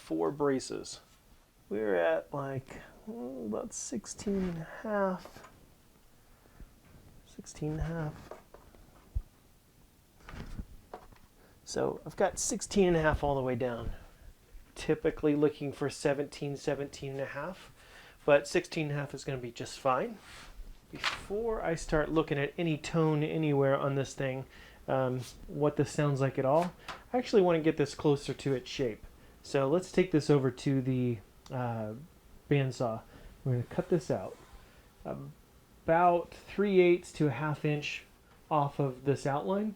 4 braces. We're at like about 16 and a half. 16 and a half. So I've got 16 and a half all the way down. Typically looking for 17, 17 and a half, but 16 and a half is going to be just fine. Before I start looking at any tone anywhere on this thing, what this sounds like at all, I actually want to get this closer to its shape. So let's take this over to the bandsaw. We're going to cut this out about 3/8 to a 1/2 inch off of this outline.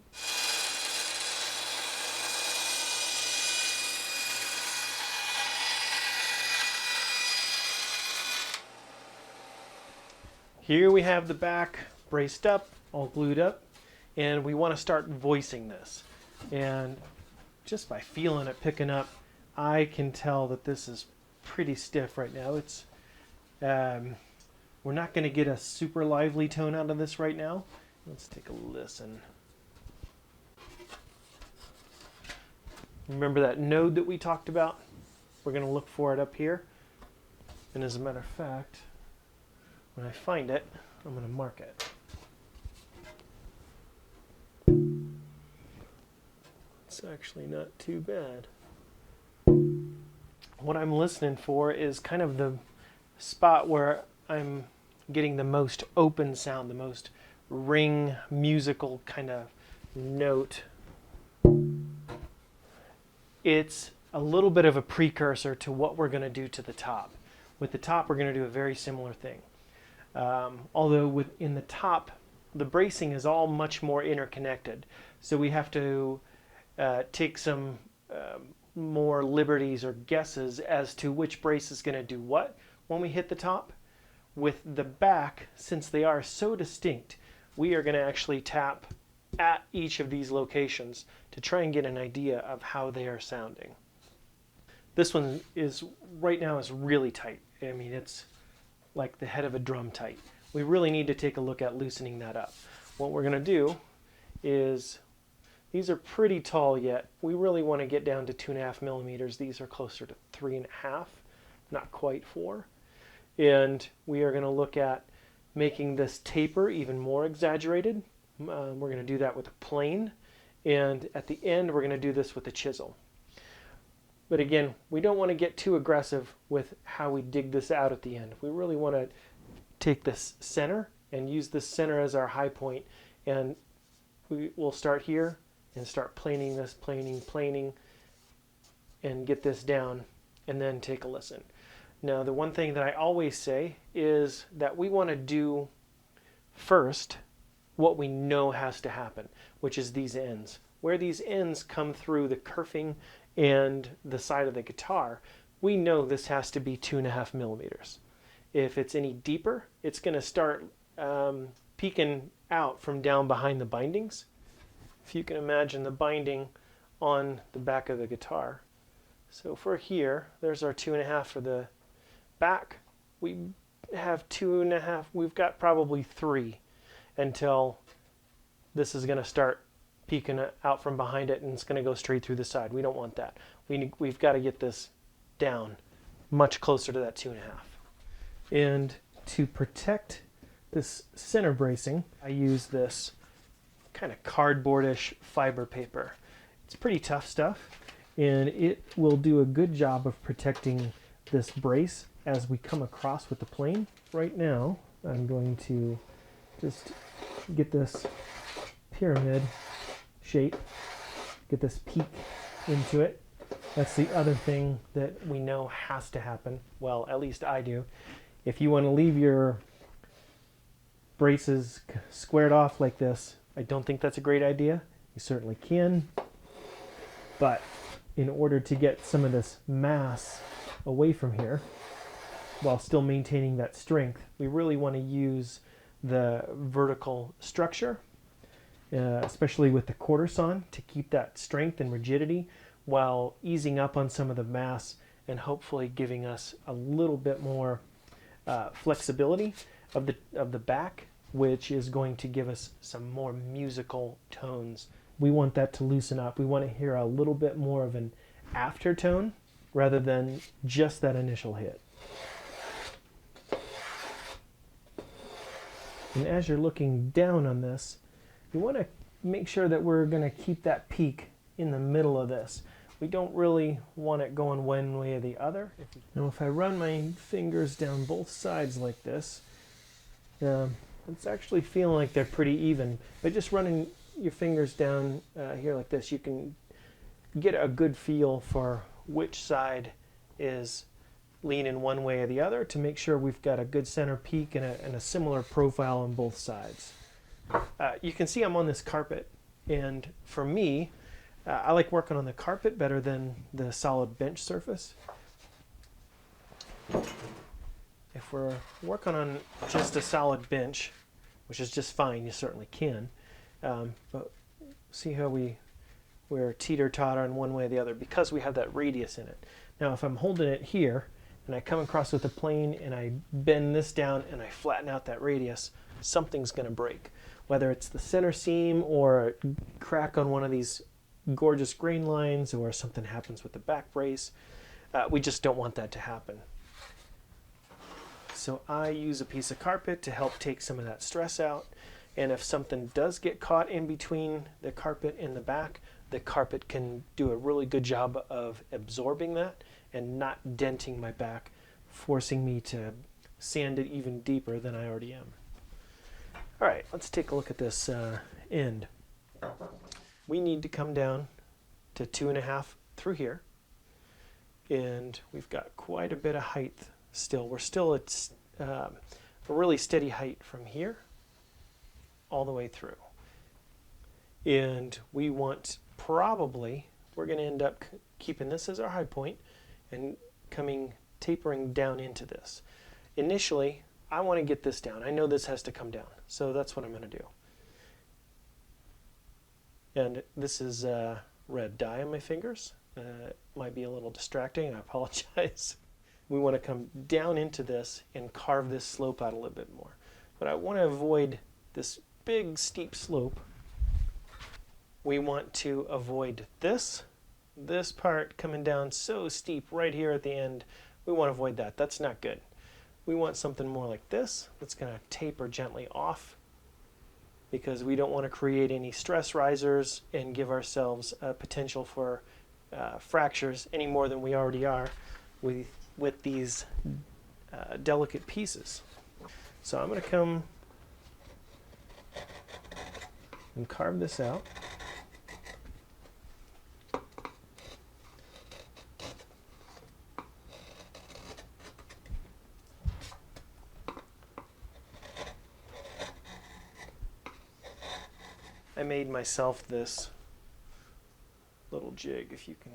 Here we have the back braced up, all glued up, and we want to start voicing this. And just by feeling it picking up, I can tell that this is pretty stiff right now. It's we're not going to get a super lively tone out of this right now. Let's take a listen. Remember that node that we talked about? We're going to look for it up here. And as a matter of fact, when I find it, I'm going to mark it. It's actually not too bad. What I'm listening for is kind of the spot where I'm getting the most open sound, the most ring musical kind of note. It's a little bit of a precursor to what we're going to do to the top. With the top, we're going to do a very similar thing. Although within the top, the bracing is all much more interconnected. So we have to take some more liberties or guesses as to which brace is going to do what when we hit the top. With the back, since they are so distinct, we are going to actually tap at each of these locations to try and get an idea of how they are sounding. This one is right now is really tight. I mean, it's like the head of a drum tight. We really need to take a look at loosening that up. What we're going to do is, these are pretty tall yet. We really want to get down to 2.5 millimeters. These are closer to 3.5, not quite 4. And we are going to look at making this taper even more exaggerated. We're going to do that with a plane. And at the end, we're going to do this with a chisel. But again, we don't want to get too aggressive with how we dig this out at the end. We really want to take this center and use this center as our high point. And we'll start here and start planing this, planing, and get this down, and then take a listen. Now, the one thing that I always say is that we want to do first what we know has to happen, which is these ends. Where these ends come through the kerfing and the side of the guitar, we know this has to be 2.5 millimeters. If it's any deeper, it's going to start peeking out from down behind the bindings. If you can imagine the binding on the back of the guitar. So for here, there's our 2.5 for the back. We have 2.5, we've got probably 3 until this is going to start peeking out from behind it, and it's going to go straight through the side. We don't want that. We've got to get this down much closer to that 2.5. And to protect this center bracing, I use this kind of cardboardish fiber paper. It's pretty tough stuff, and it will do a good job of protecting this brace as we come across with the plane. Right now, I'm going to just get this pyramid shape, get this peak into it. That's the other thing that we know has to happen. Well, at least I do. If you want to leave your braces squared off like this, I don't think that's a great idea. You certainly can. But in order to get some of this mass away from here, while still maintaining that strength, we really want to use the vertical structure, especially with the quarter sawn, to keep that strength and rigidity while easing up on some of the mass and hopefully giving us a little bit more flexibility of the back, which is going to give us some more musical tones. We want that to loosen up. We want to hear a little bit more of an aftertone rather than just that initial hit. And as you're looking down on this, you want to make sure that we're going to keep that peak in the middle of this. We don't really want it going one way or the other. Now if I run my fingers down both sides like this, it's actually feeling like they're pretty even. By just running your fingers down here like this, you can get a good feel for which side is leaning one way or the other to make sure we've got a good center peak and a similar profile on both sides. You can see I'm on this carpet, and for me, I like working on the carpet better than the solid bench surface. If we're working on just a solid bench, which is just fine, you certainly can, but see how we're teeter-tottering one way or the other because we have that radius in it. Now if I'm holding it here and I come across with a plane and I bend this down and I flatten out that radius, something's going to break. Whether it's the center seam or a crack on one of these gorgeous grain lines or something happens with the back brace, we just don't want that to happen. So I use a piece of carpet to help take some of that stress out, and if something does get caught in between the carpet and the back, the carpet can do a really good job of absorbing that and not denting my back, forcing me to sand it even deeper than I already am. All right, let's take a look at this end. We need to come down to 2.5 through here, and we've got quite a bit of height still. We're still at a really steady height from here all the way through. And we want we're going to end up keeping this as our high point and tapering down into this. Initially, I want to get this down. I know this has to come down, so that's what I'm going to do. And this is red dye on my fingers. It might be a little distracting, I apologize. We want to come down into this and carve this slope out a little bit more. But I want to avoid this big steep slope. We want to avoid this part coming down so steep right here at the end. We want to avoid that. That's not good. We want something more like this that's going to taper gently off, because we don't want to create any stress risers and give ourselves a potential for fractures any more than we already are with these delicate pieces. So I'm going to come and carve this out. I made myself this little jig, if you can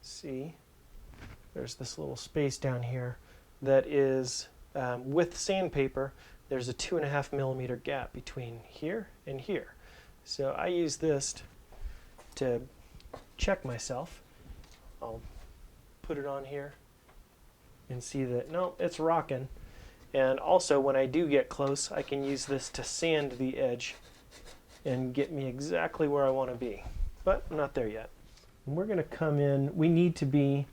see. There's this little space down here that is, with sandpaper, there's a 2.5 millimeter gap between here and here. So I use this to check myself. I'll put it on here and see that, no, it's rocking. And also when I do get close, I can use this to sand the edge and get me exactly where I want to be. But I'm not there yet. And we're going to come in, we need to be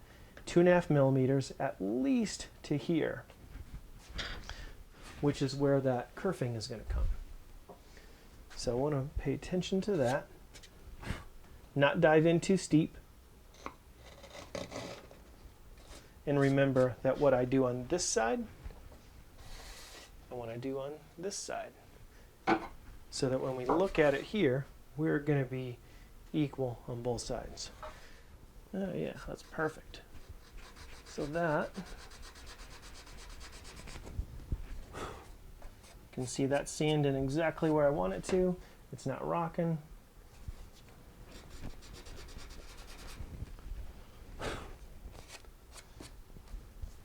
2.5 millimeters at least to here, which is where that kerfing is going to come. So I want to pay attention to that, not dive in too steep, and remember that what I do on this side and what I do on this side, so that when we look at it here, we're going to be equal on both sides. Oh yeah, that's perfect. So that, you can see that sanding exactly where I want it to. It's not rocking.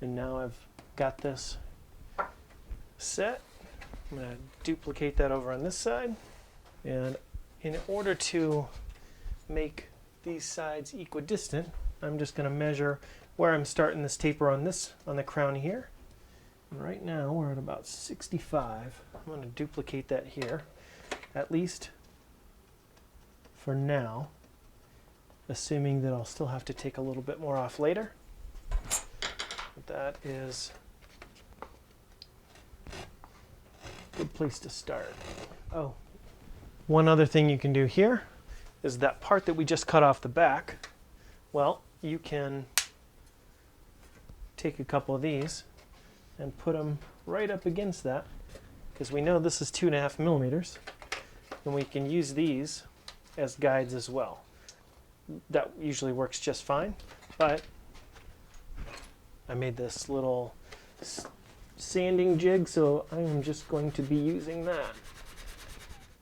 And now I've got this set. I'm going to duplicate that over on this side. And in order to make these sides equidistant, I'm just going to measure where I'm starting this taper on the crown here. And right now we're at about 65. I'm going to duplicate that here, at least for now. assuming that I'll still have to take a little bit more off later. But that is a good place to start. Oh, one other thing you can do here is that part that we just cut off the back. Well, you can take a couple of these and put them right up against that, because we know this is 2.5 millimeters, and we can use these as guides as well. That usually works just fine, but I made this little sanding jig, so I am just going to be using that.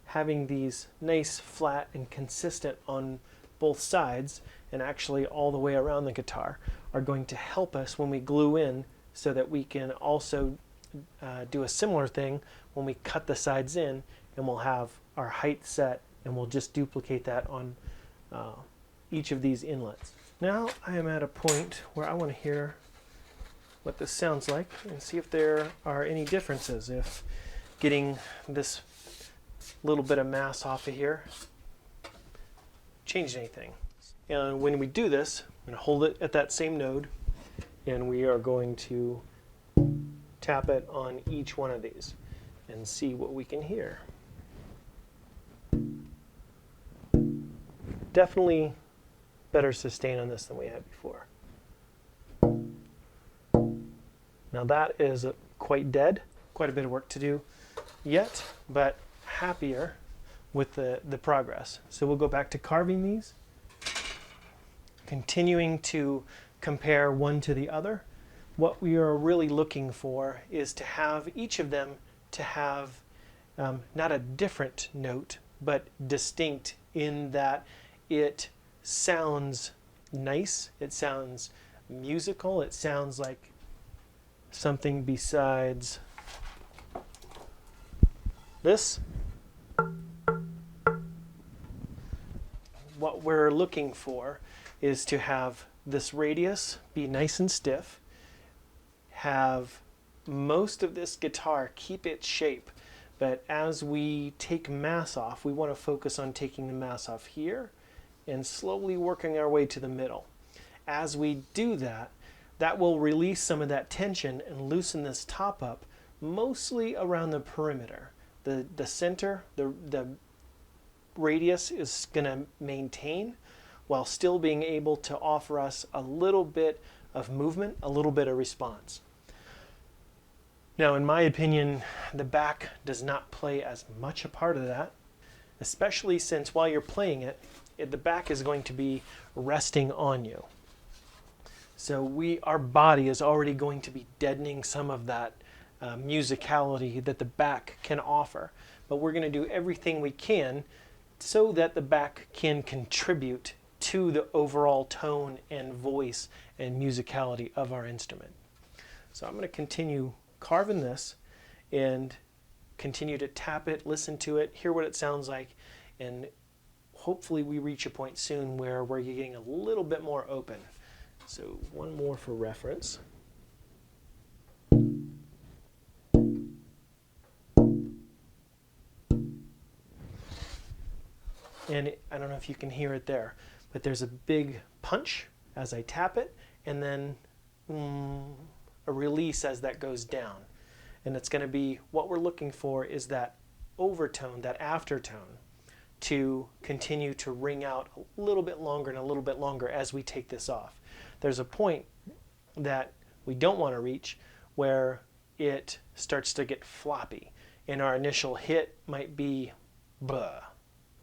Having these nice, flat, and consistent on both sides, and actually all the way around the guitar, are going to help us when we glue in, so that we can also do a similar thing when we cut the sides in, and we'll have our height set, and we'll just duplicate that on each of these inlets. Now I am at a point where I want to hear what this sounds like and see if there are any differences, if getting this little bit of mass off of here changed anything. And when we do this, I'm going to hold it at that same node, and we are going to tap it on each one of these and see what we can hear. Definitely better sustain on this than we had before. Now that is quite dead, quite a bit of work to do yet, but happier with the progress. So we'll go back to carving these, continuing to compare one to the other. What we are really looking for is to have each of them to have not a different note, but distinct, in that it sounds nice, it sounds musical, it sounds like something besides this. What we're looking for is to have this radius be nice and stiff, have most of this guitar keep its shape, but as we take mass off, we want to focus on taking the mass off here and slowly working our way to the middle. As we do that, that will release some of that tension and loosen this top up, mostly around the perimeter. The center, the radius is going to maintain while still being able to offer us a little bit of movement, a little bit of response. Now, in my opinion, the back does not play as much a part of that, especially since while you're playing it, the back is going to be resting on you. So our body is already going to be deadening some of that musicality that the back can offer. But we're going to do everything we can so that the back can contribute to the overall tone and voice and musicality of our instrument. So I'm going to continue carving this and continue to tap it, listen to it, hear what it sounds like, and hopefully we reach a point soon where we're getting a little bit more open. So one more for reference. And I don't know if you can hear it there, but there's a big punch as I tap it, and then a release as that goes down. And it's going to be, what we're looking for is that overtone, that aftertone, to continue to ring out a little bit longer and a little bit longer as we take this off. There's a point that we don't want to reach where it starts to get floppy, and our initial hit might be blah.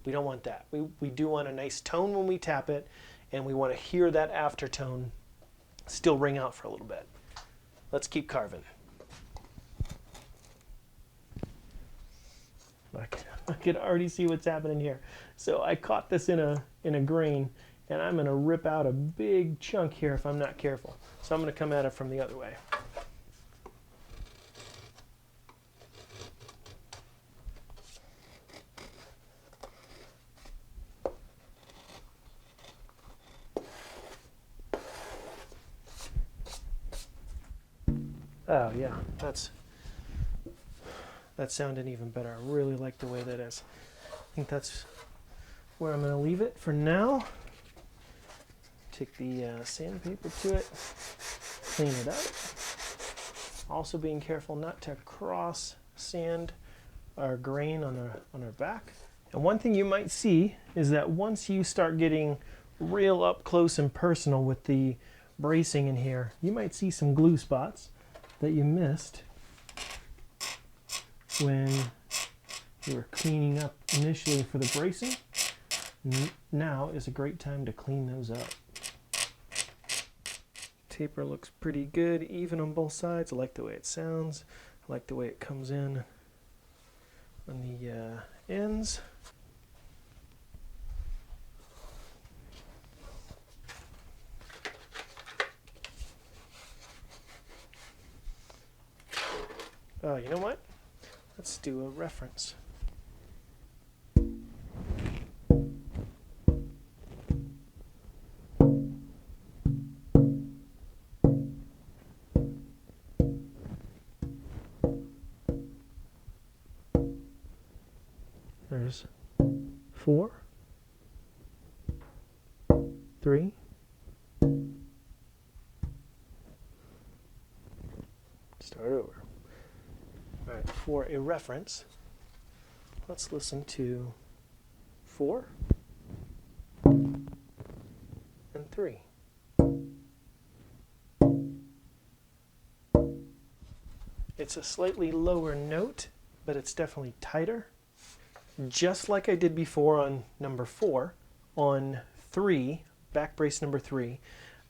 We don't want that. We do want a nice tone when we tap it, and we want to hear that aftertone still ring out for a little bit. Let's keep carving. I can already see what's happening here. So I caught this in a grain, and I'm going to rip out a big chunk here if I'm not careful. So I'm going to come at it from the other way. Oh yeah, that sounded even better. I really like the way that is. I think that's where I'm going to leave it for now. Take the sandpaper to it, clean it up. Also being careful not to cross sand or grain on our back. And one thing you might see is that once you start getting real up close and personal with the bracing in here, you might see some glue spots that you missed when you were cleaning up initially for the bracing. Now is a great time to clean those up. Taper looks pretty good, even on both sides. I like the way it sounds. I like the way it comes in on the ends. You know what? Let's do a reference. There's 4, 3, start over. All right, for a reference, let's listen to 4 and 3. It's a slightly lower note, but it's definitely tighter. Just like I did before on number 4, on 3, back brace number 3,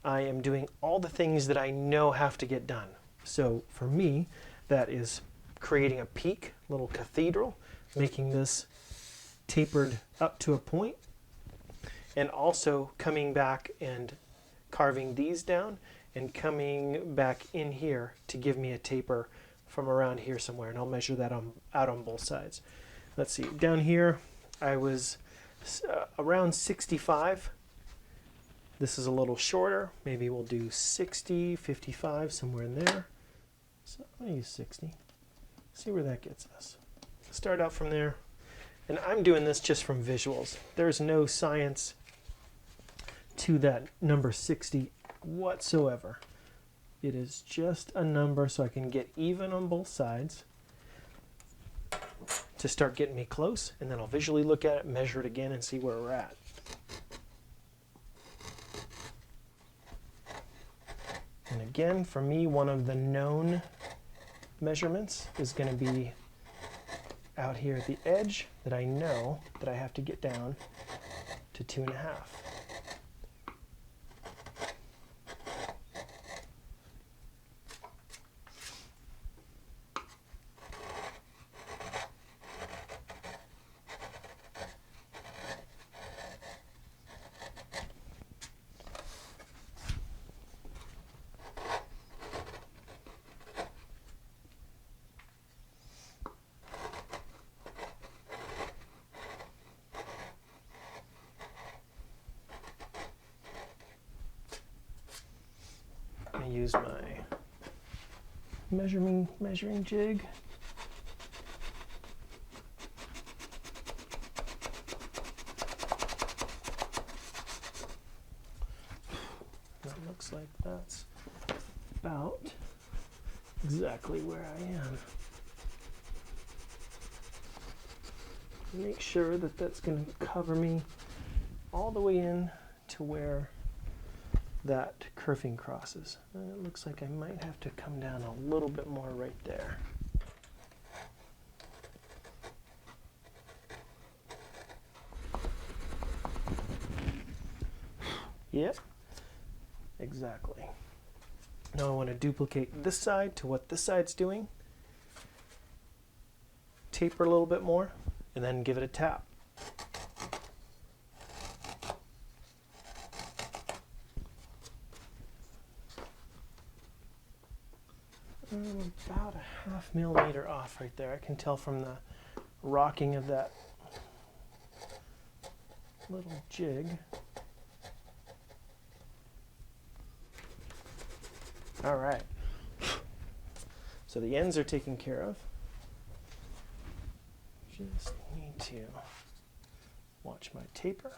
I am doing all the things that I know have to get done. So for me, that is creating a peak, little cathedral, making this tapered up to a point, and also coming back and carving these down and coming back in here to give me a taper from around here somewhere, and I'll measure that out on both sides. Let's see, down here I was around 65. This is a little shorter. Maybe we'll do 60, 55, somewhere in there. So I'm going to use 60. See where that gets us. Start out from there. And I'm doing this just from visuals. There's no science to that number 60 whatsoever. It is just a number so I can get even on both sides to start getting me close, and then I'll visually look at it, measure it again, and see where we're at. And again, for me, one of the known measurements is going to be out here at the edge that I know that I have to get down to 2.5. Use my measuring jig. That looks like that's about exactly where I am. Make sure that that's going to cover me all the way in to where that curving crosses. It looks like I might have to come down a little bit more right there. Yep, exactly. Now I want to duplicate this side to what this side's doing. Taper a little bit more, and then give it a tap. About a 0.5 millimeter off right there. I can tell from the rocking of that little jig. All right. So the ends are taken care of. Just need to watch my taper.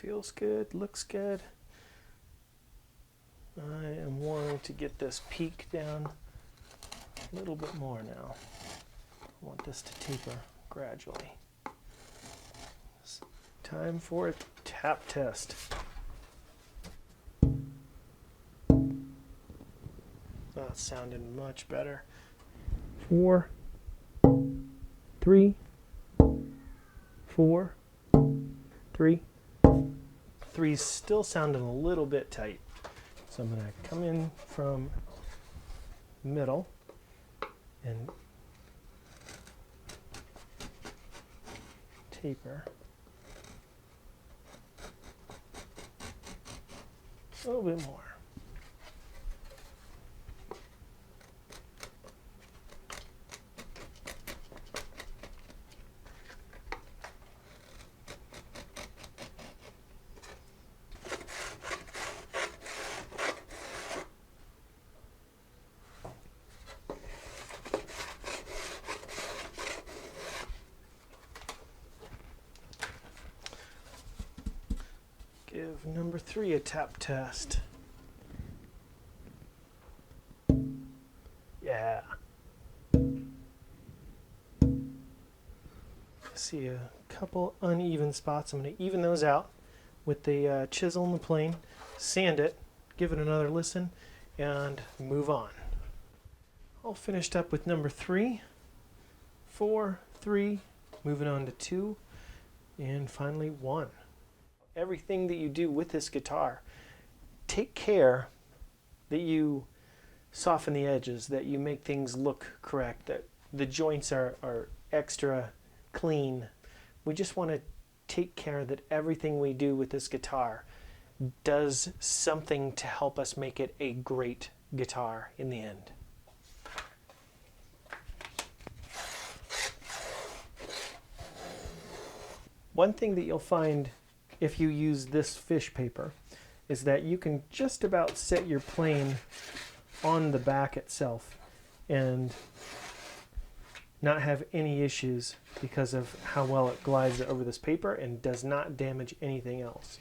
feels good, looks good. I am wanting to get this peak down a little bit more now. I want this to taper gradually. It's time for a tap test. That sounded much better. 4, 3, 4, 3. 3's still sounding a little bit tight. So I'm going to come in from middle and taper. A little bit more. Give number 3 a tap test. Yeah. See a couple uneven spots. I'm going to even those out with the chisel and the plane, sand it, give it another listen, and move on. All finished up with number 3, 4, 3, moving on to 2, and finally 1. Everything that you do with this guitar, take care that you soften the edges, that you make things look correct, that the joints are extra clean. We just want to take care that everything we do with this guitar does something to help us make it a great guitar in the end. One thing that you'll find if you use this fish paper is that you can just about set your plane on the back itself and not have any issues because of how well it glides over this paper and does not damage anything else.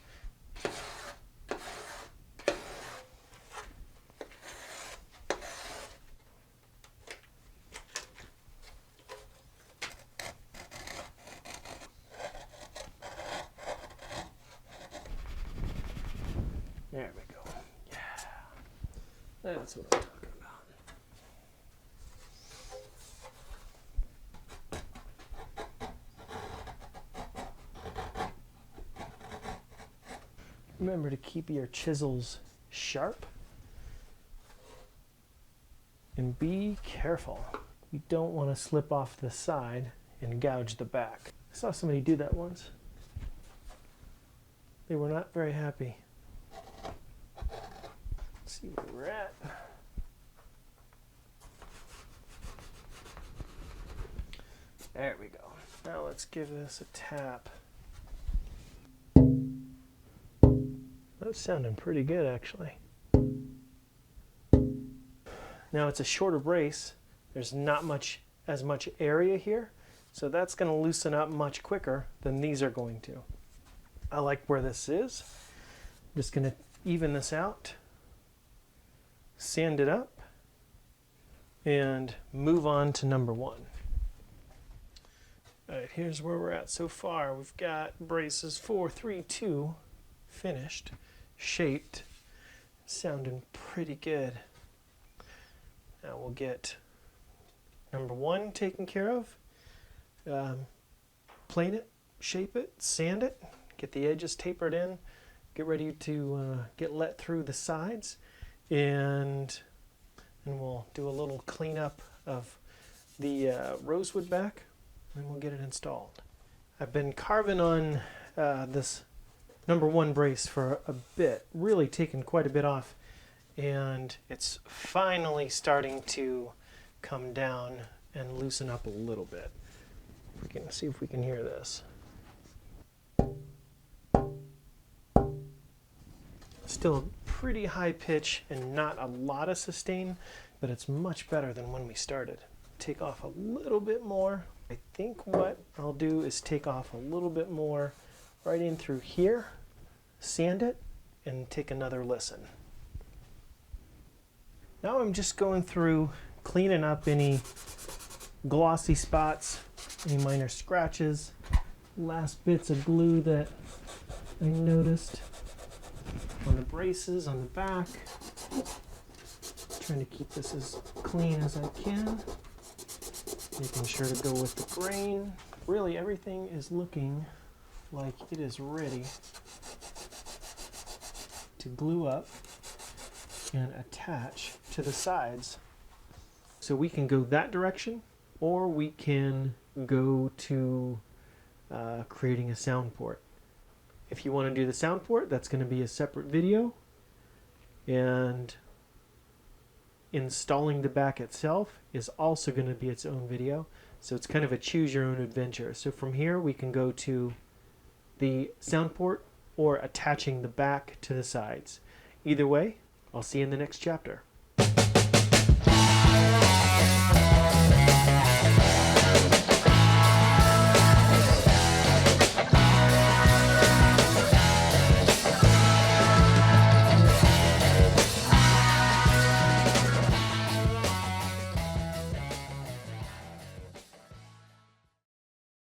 There we go. Yeah. That's what I'm talking about. Remember to keep your chisels sharp and be careful. You don't want to slip off the side and gouge the back. I saw somebody do that once. They were not very happy. Let's see where we're at. There we go. Now let's give this a tap. That's sounding pretty good, actually. Now it's a shorter brace. There's not as much area here, so that's going to loosen up much quicker than these are going to. I like where this is. I'm just going to even this out, sand it up, and move on to number 1. All right, here's where we're at so far. We've got braces 4, 3, 2 finished, shaped, sounding pretty good. Now we'll get number 1 taken care of. Plane it, shape it, sand it, get the edges tapered in, get ready to get let through the sides, and we'll do a little cleanup of the rosewood back, and we'll get it installed. I've been carving on this number 1 brace for a bit, really taken quite a bit off, and it's finally starting to come down and loosen up a little bit. We can see if we can hear this. Still pretty high pitch and not a lot of sustain, but it's much better than when we started. Take off a little bit more. I think what I'll do is take off a little bit more right in through here, sand it, and take another listen. Now I'm just going through cleaning up any glossy spots, any minor scratches, last bits of glue that I noticed on the braces on the back. Trying to keep this as clean as I can, making sure to go with the grain. Really, everything is looking like it is ready to glue up and attach to the sides. So we can go that direction, or we can go to creating a sound port. If you want to do the sound port, that's going to be a separate video, and installing the back itself is also going to be its own video. So it's kind of a choose your own adventure. So from here we can go to the sound port or attaching the back to the sides. Either way, I'll see you in the next chapter.